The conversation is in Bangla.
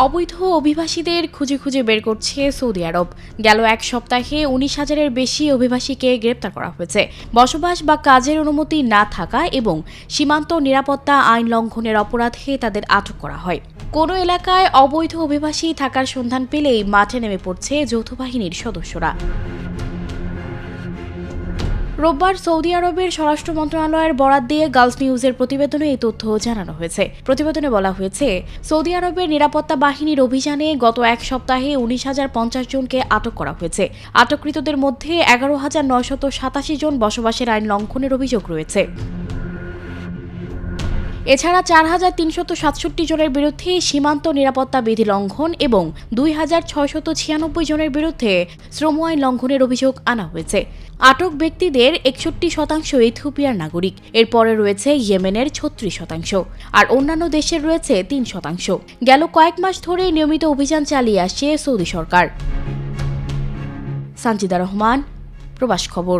অবৈধ অভিবাসীদের খুঁজে খুঁজে বের করছে সৌদি আরব। গেল এক সপ্তাহে 19,000-এর বেশি অভিবাসীকে গ্রেপ্তার করা হয়েছে। বসবাস বা কাজের অনুমতি না থাকা এবং সীমান্ত নিরাপত্তা আইন লঙ্ঘনের অপরাধে তাদের আটক করা হয়। কোনো এলাকায় অবৈধ অভিবাসী থাকার সন্ধান পেলেই মাঠে নেমে পড়ছে যৌথ বাহিনীর সদস্যরা। রোববার সৌদি আরবের স্বরাষ্ট্র মন্ত্রণালয়ের বরাত দিয়ে গালস নিউজের প্রতিবেদনে এই তথ্য জানানো হয়েছে। প্রতিবেদনে বলা হয়েছে, সৌদি আরবের নিরাপত্তা বাহিনীর অভিযানে গত এক সপ্তাহে 19,050 জনকে আটক করা হয়েছে। আটককৃতদের মধ্যে 11,987 জন বসবাসের আইন লঙ্ঘনের অভিযোগ রয়েছে। এছাড়া 4,367 জনের বিরুদ্ধে সীমান্ত নিরাপত্তা বিধি লঙ্ঘন এবং 2,696 জনের বিরুদ্ধে শ্রম আইন লঙ্ঘনের অভিযোগ আনা হয়েছে। আটক ব্যক্তিদের 61% ইথিওপিয়ার নাগরিক। এরপরে রয়েছে ইয়েমেনের 36% আর অন্যান্য দেশের রয়েছে 3%। গেল কয়েক মাস ধরে নিয়মিত অভিযান চালিয়ে আসছে সৌদি সরকার। সানজিদা রহমান, প্রবাস খবর।